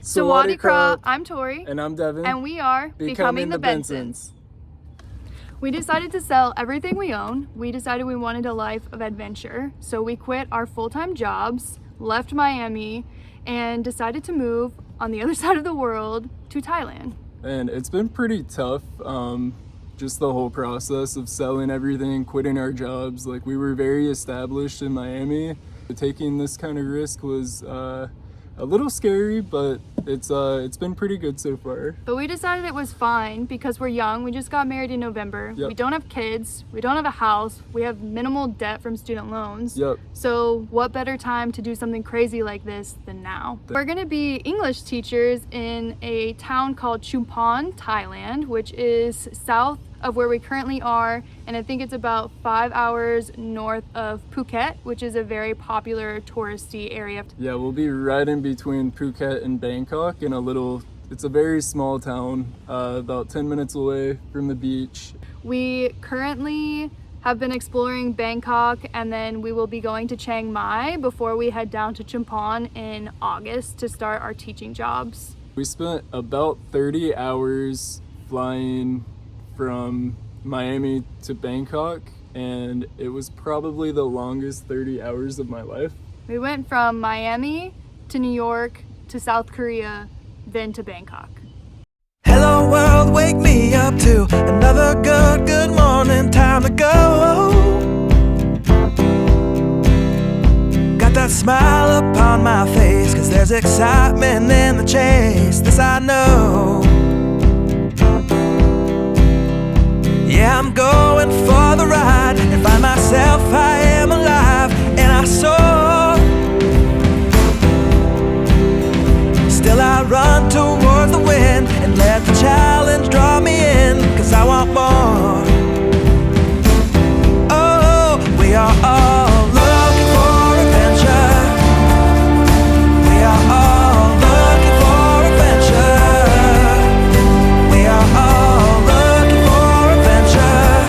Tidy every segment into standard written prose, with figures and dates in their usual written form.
Sawadee Krap, I'm Tori. And I'm Devon. And we are Becoming the Bensons. We decided to sell everything we own. We decided we wanted a life of adventure. So we quit our full-time jobs, left Miami, and decided to move on the other side of the world to Thailand. And it's been pretty tough, just the whole process of selling everything, quitting our jobs. Like, we were very established in Miami. Taking this kind of risk was a little scary, but it's been pretty good so far. But we decided it was fine because we're young. We just got married in November. Yep. We don't have kids. We don't have a house. We have minimal debt from student loans. Yep. So what better time to do something crazy like this than now? We're gonna be English teachers in a town called Chumphon, Thailand, which is south of where we currently are, and I think it's about 5 hours north of Phuket, which is a very popular touristy area. Yeah, we'll be right in between Phuket and Bangkok in it's a very small town, about 10 minutes away from the beach. We currently have been exploring Bangkok, and then we will be going to Chiang Mai before we head down to Chumphon in August to start our teaching jobs. We spent about 30 hours flying from Miami to Bangkok, and it was probably the longest 30 hours of my life. We went from Miami to New York to South Korea, then to Bangkok. Hello world, wake me up to another good morning, time to go. Got that smile upon my face, 'cause there's excitement in the chase, this I know. Yeah, I'm going for the ride and find myself, I am alive, and I soar. Still I run towards the wind and let the challenge draw me in, 'cause I want more. Oh, we are all looking for adventure. We are all looking for adventure. We are all looking for adventure.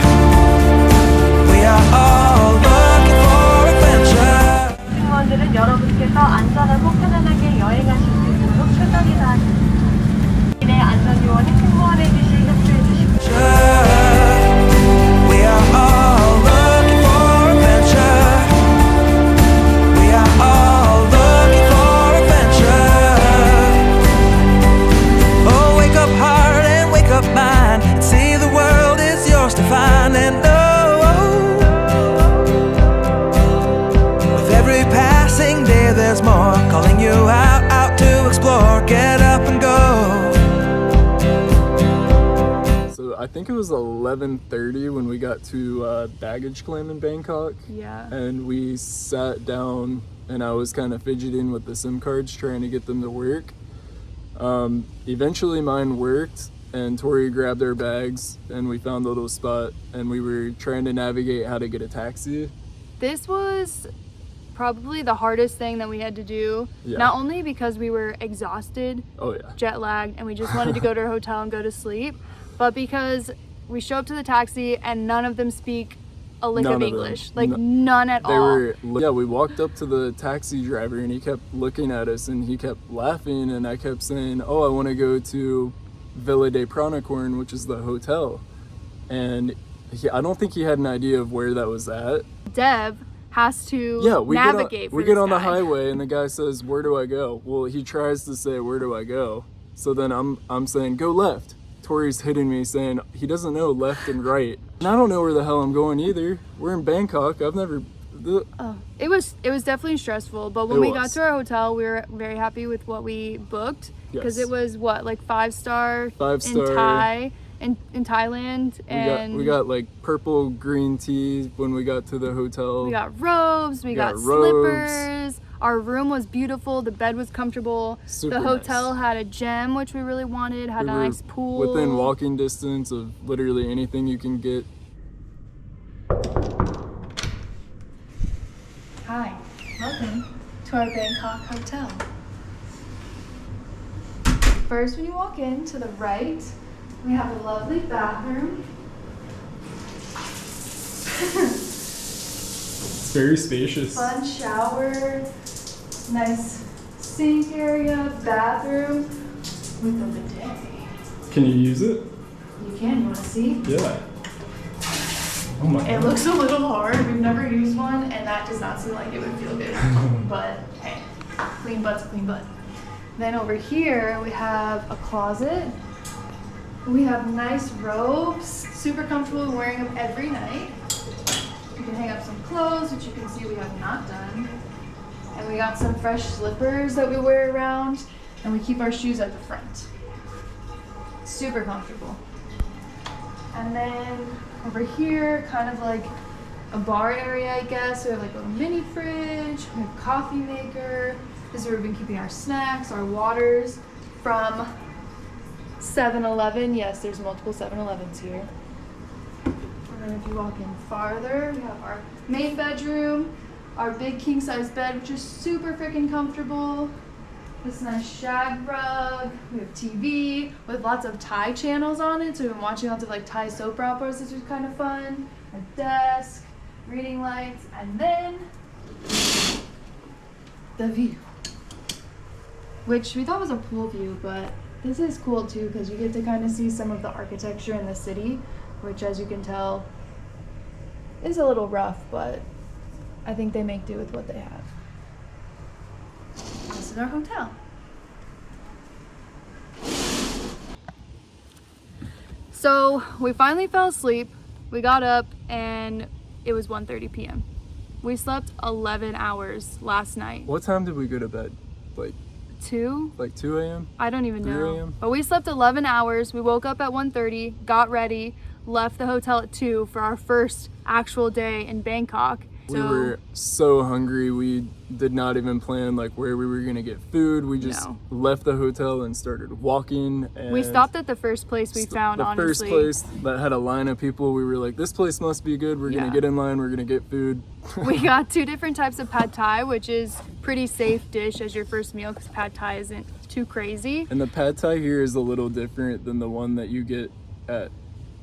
We are all looking for adventure. 승무원들은 여러분께서 안전하고 편안하게 여행하실 수 있도록 최선을 다하겠습니다. 네, 안전요원이 승무원의 지시를 협조해 주시고. We are all looking for adventure. We are all looking for adventure. Oh, wake up heart and wake up mind, and see the world is yours to find, and with every passing day there's more, calling you out to explore, get up and go. So I think it was 11:30 when we got to baggage claim in Bangkok. Yeah. And we sat down, and I was kind of fidgeting with the SIM cards, trying to get them to work. Eventually mine worked, and Tori grabbed our bags, and we found a little spot, and we were trying to navigate how to get a taxi. This was probably the hardest thing that we had to do, Yeah. not only because we were exhausted, Oh yeah. jet lagged, and we just wanted to go to our hotel and go to sleep, but because we show up to the taxi and none of them speak a lick None of of them. English, like No- none at They all. yeah, we walked up to the taxi driver, and he kept looking at us, and he kept laughing, and I kept saying, oh, I want to go to Villa de Pranacorn, which is the hotel. And I don't think he had an idea of where that was at. Dev has to Yeah, we navigate for we get this on the guy. highway, and the guy says, where do I go? Well, he tries to say, where do I go? So then I'm saying, go left. Tori's hitting me saying he doesn't know left and right. And I don't know where the hell I'm going either. We're in Bangkok. I've never... It was definitely stressful, but when It we got was. to our hotel, we were very happy with what we booked, because Yes. it was like 5-star Five-star. in Thailand, and We got like purple green tea when we got to the hotel. we got robes, we got robes. slippers. Our room was beautiful, the bed was comfortable. Super the hotel nice. had a gym, which we really wanted, had We a were nice pool. within walking distance of literally anything you can get. Hi, welcome to our Bangkok hotel. First, when you walk in to the right, we have a lovely bathroom. It's very spacious. Fun shower, nice sink area, bathroom with a bidet. Can you use it? You can, you wanna see? Yeah. Oh my It looks a little hard. We've never used one, and that does not seem like it would feel good. But hey, clean butt's a clean butt. Then over here we have a closet. We have nice robes, super comfortable wearing them every night. You can hang up some clothes, which you can see we have not done. And we got some fresh slippers that we wear around, and we keep our shoes at the front. Super comfortable. And then over here, kind of like a bar area, I guess. We have like a little mini fridge, we have a coffee maker. This is where we've been keeping our snacks, our waters from 7-Eleven. Yes, there's multiple 7-Elevens here. And then if you walk in farther, we have our main bedroom, our big king size bed, which is super freaking comfortable. This nice shag rug. We have TV with lots of Thai channels on it, so we've been watching lots of like Thai soap operas, which is kind of fun. A desk, reading lights, and then the view, which we thought was a pool view, but this is cool too because you get to kind of see some of the architecture in the city, which, as you can tell, is a little rough, but I think they make do with what they have. This is our hotel. So we finally fell asleep. We got up and it was 1:30 p.m. We slept 11 hours last night. What time did we go to bed? Like 2? Like 2 a.m.? I don't even 3 know. a.m.? But we slept 11 hours. We woke up at 1:30, got ready, left the hotel at 2 for our first actual day in Bangkok. We were so hungry. We did not even plan like where we were gonna get food. We just left the hotel and started walking. And we stopped at the first place we found, honestly. The first place that had a line of people. We were like, this place must be good. We're gonna get in line. We're gonna get food. We got 2 different types of pad thai, which is pretty safe dish as your first meal because pad thai isn't too crazy. And the pad thai here is a little different than the one that you get at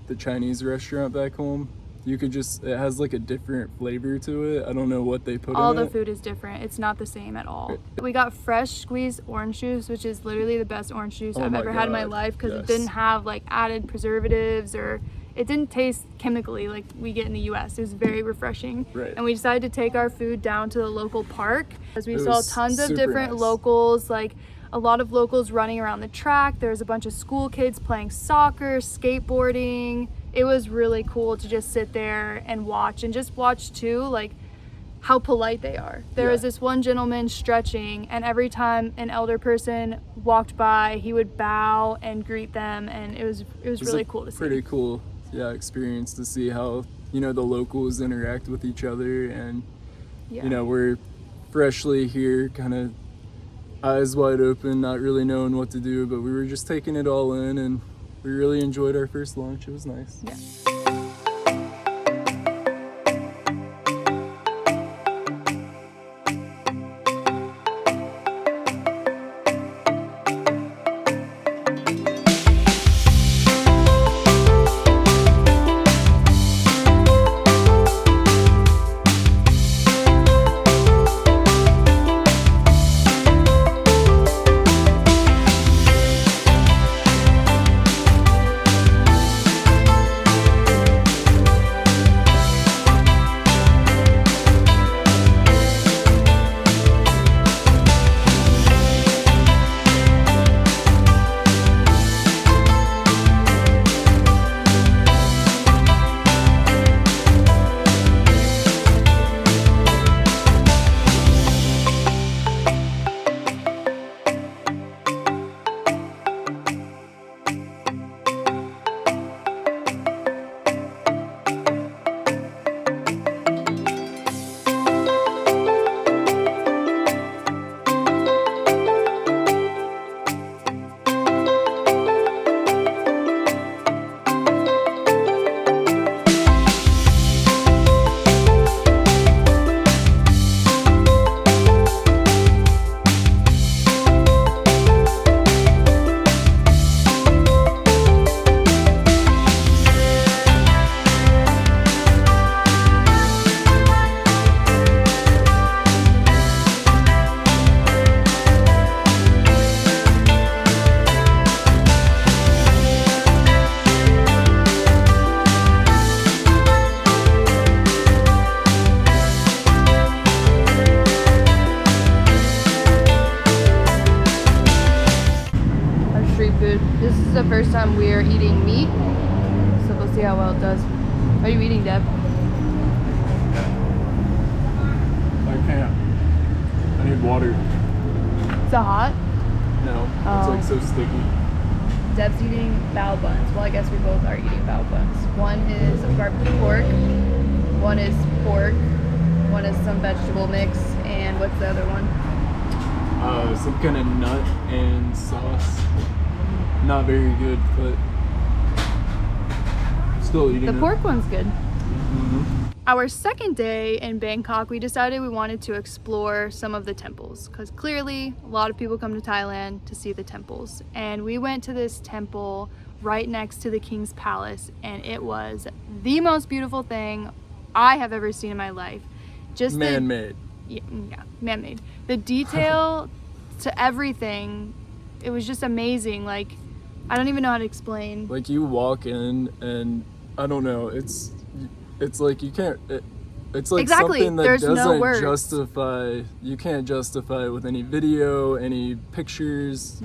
the Chinese restaurant back home. You could just, it has like a different flavor to it. I don't know what they put in it. All the food is different. It's not the same at all. We got fresh squeezed orange juice, which is literally the best orange juice I've ever had in my life because it didn't have like added preservatives or it didn't taste chemically like we get in the US. It was very refreshing. Right. And we decided to take our food down to the local park as we saw tons of different nice. Locals, like a lot of locals running around the track. There was a bunch of school kids playing soccer, skateboarding. It was really cool to just sit there and watch too, like how polite they are. There was this one gentleman stretching, and every time an elder person walked by, he would bow and greet them, and it was really cool to see. Pretty cool, experience to see how, the locals interact with each other, and we're freshly here, kind of eyes wide open, not really knowing what to do, but we were just taking it all in, and we really enjoyed our first lunch. It was nice. Yeah. food. This is the first time we are eating meat, so we'll see how well it does. What are you eating, Deb? I can't. I need water. Is it hot? No, Oh. it's like so sticky. Deb's eating bao buns. Well, I guess we both are eating bao buns. One is barbecue pork, one is pork, one is some vegetable mix, and what's the other one? Some kind of nut and sauce. Not very good, but still eating The it. pork one's good. Mm-hmm. Our second day in Bangkok, we decided we wanted to explore some of the temples because clearly a lot of people come to Thailand to see the temples. And we went to this temple right next to the King's Palace, and it was the most beautiful thing I have ever seen in my life. Just Man-made. Yeah, man-made. The detail to everything, it was just amazing. Like, I don't even know how to explain. Like you walk in and I don't know, it's like you can't it's like Exactly. something that There's no doesn't words. justify, you can't justify it with any video, any pictures.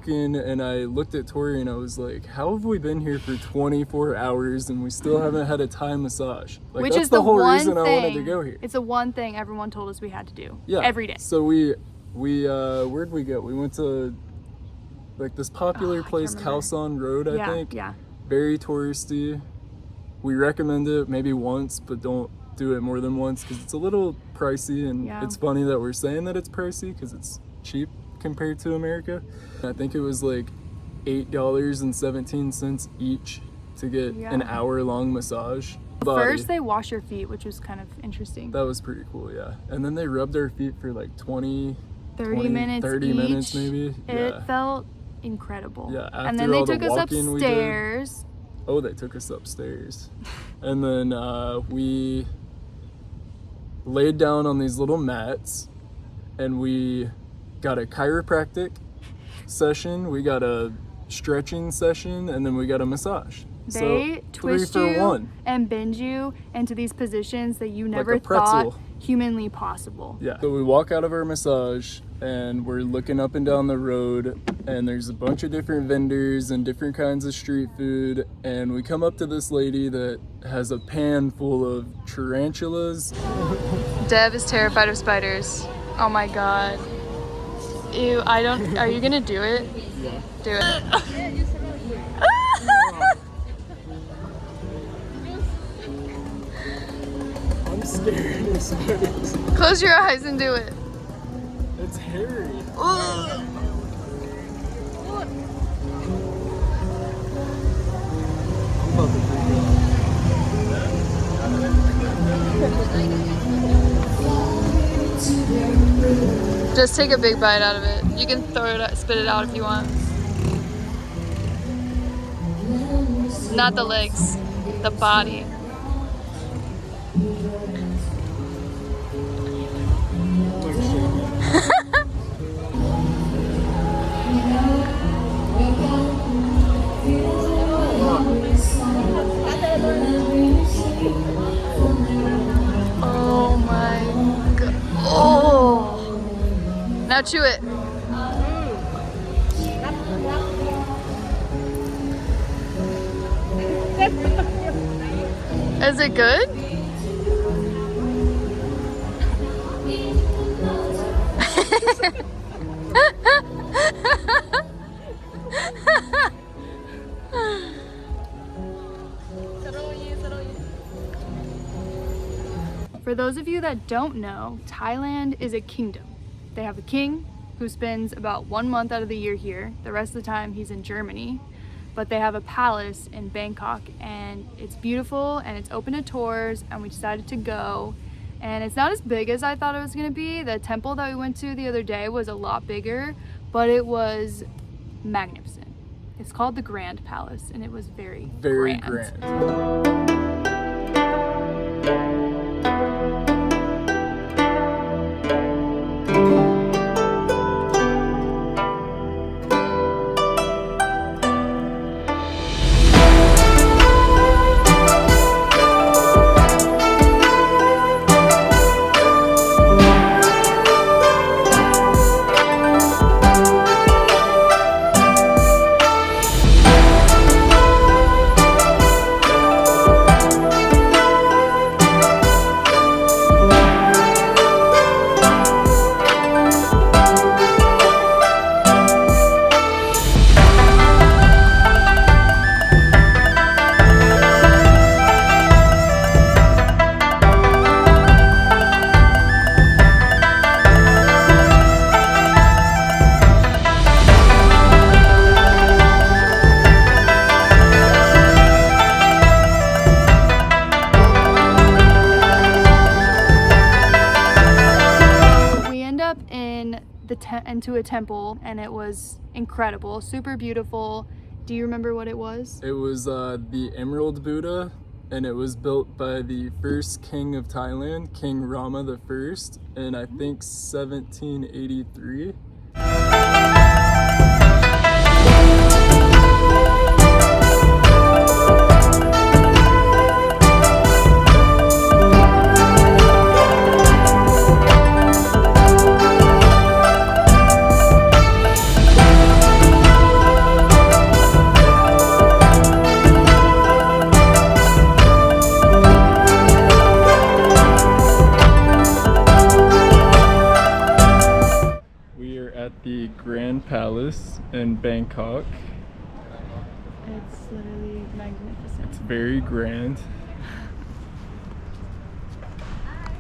And I looked at Tori and I was like, how have we been here for 24 hours and we still haven't had a Thai massage? Like, Which that's is the the whole one reason thing, I wanted to go here. It's the one thing everyone told us we had to do. Yeah. Every day. So we where'd we go? We went to like this popular place, Khalsan Road, I think. Yeah. Very touristy. We recommend it maybe once, but don't do it more than once because it's a little pricey, and it's funny that we're saying that it's pricey because it's cheap compared to America. I think it was like $8.17 each to get an hour-long massage. First they wash your feet, which was kind of interesting. That was pretty cool, yeah. And then they rubbed our feet for like 30 minutes maybe. It felt incredible. Yeah, after and then they all the took us walking upstairs. Oh, they took us upstairs. And then we laid down on these little mats and we got a chiropractic session, we got a stretching session, and then we got a massage. They twist 3 for you 1. and bend you into these positions that you never Like a pretzel. thought humanly possible. Yeah. So we walk out of our massage and we're looking up and down the road and there's a bunch of different vendors and different kinds of street food, and we come up to this lady that has a pan full of tarantulas. Dev is terrified of spiders. Oh my god. Ew, are you gonna do it? Yeah. Do it. I'm scared of spiders. Close your eyes and do it. It's hairy. Ugh. I'm about to freak out. Just take a big bite out of it. You can throw it out, spit it out if you want. Not the legs, the body. Now chew it. Is it good? For those of you that don't know, Thailand is a kingdom. They have a king who spends about 1 month out of the year here. The rest of the time he's in Germany. But they have a palace in Bangkok and it's beautiful and it's open to tours, and we decided to go. And it's not as big as I thought it was gonna be. The temple that we went to the other day was a lot bigger, but it was magnificent. It's called the Grand Palace and it was very grand. Into a temple and it was incredible, super beautiful. Do you remember what it was? It was the Emerald Buddha, and it was built by the first king of Thailand, King Rama the First, in I think 1783. The Grand Palace in Bangkok. It's literally magnificent. It's very grand.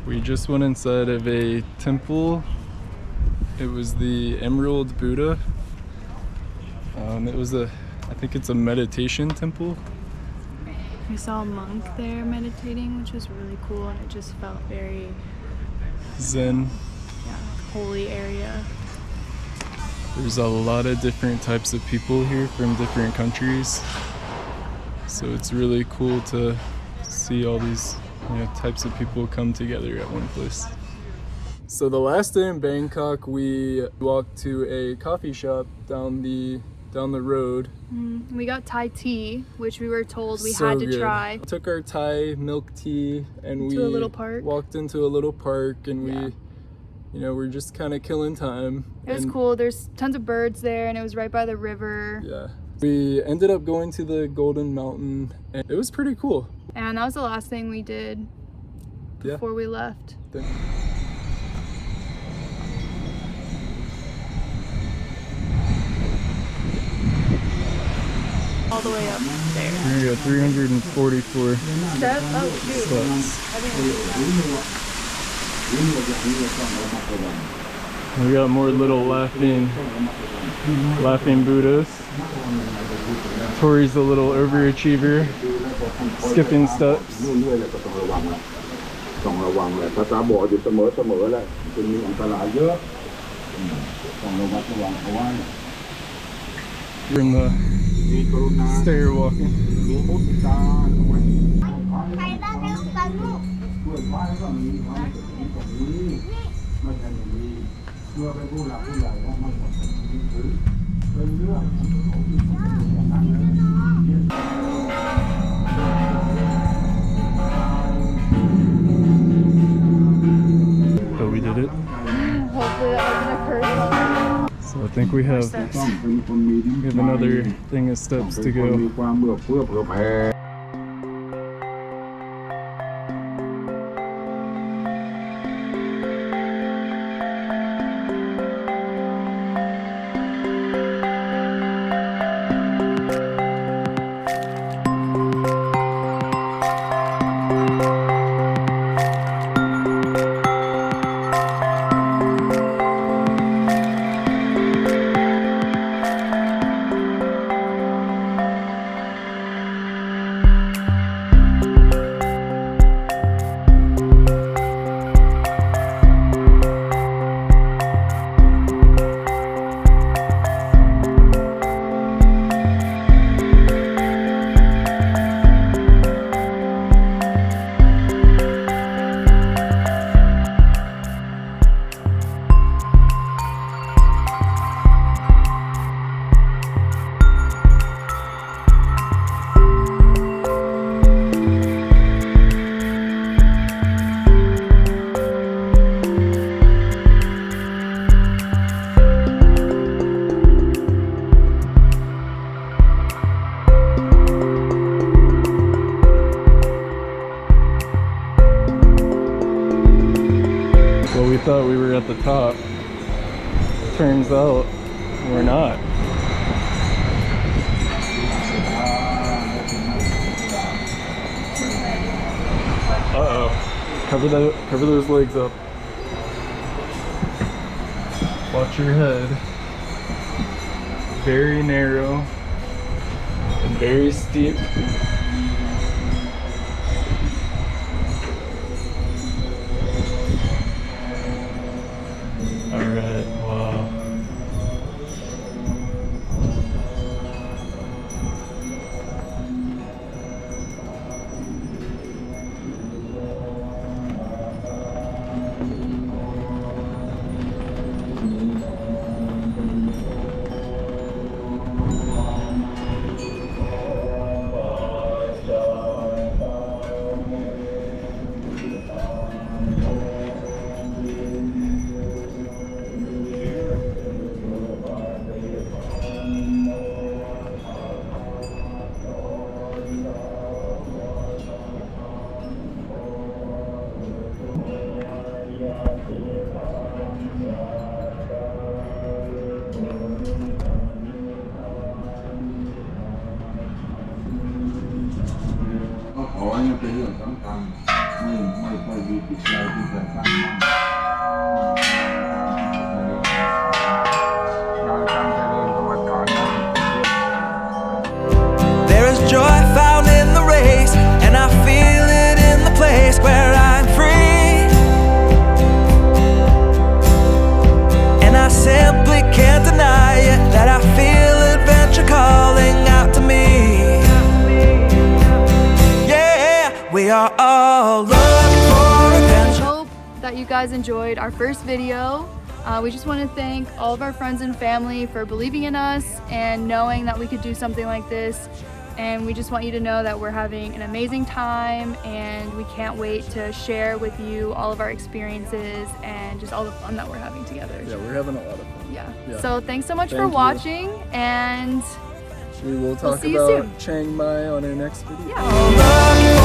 We just went inside of a temple. It was the Emerald Buddha. I think it's a meditation temple. We saw a monk there meditating, which was really cool, and it just felt very zen. Yeah, holy area. There's a lot of different types of people here from different countries, so it's really cool to see all these types of people come together at one place. So the last day in Bangkok, we walked to a coffee shop down the road. We got Thai tea, which we were told we had to try. We took our Thai milk tea and we walked into a little park, and we're just kind of killing time. It was cool. There's tons of birds there, and it was right by the river. Yeah. We ended up going to the Golden Mountain, and it was pretty cool. And that was the last thing we did before we left. All the way up there. Here we go, 344 steps. Oh, shoot. We got more little laughing Buddhas. Tori's a little overachiever, skipping steps. We're in the stair walking. But we did it. Hopefully that wasn't a curse. think we have steps. another thing of steps to go. We thought we were at the top. Turns out we're not. Uh-oh. Cover those legs up. Watch your head. Very narrow and very steep. Alright, wow. There is joy found in the race, and I feel it in the place where I'm free. And I simply can't deny it, that I feel adventure calling out to me. Yeah, we are all looking for adventure. Hope that you guys enjoyed our first video. We just want to thank all of our friends and family for believing in us and knowing that we could do something like this. And we just want you to know that we're having an amazing time, and we can't wait to share with you all of our experiences and just all the fun that we're having together. Yeah, we're having a lot of fun. Yeah. So thanks so much for Thank you. watching, and We will talk see you about soon. Chiang Mai on our next video. yeah.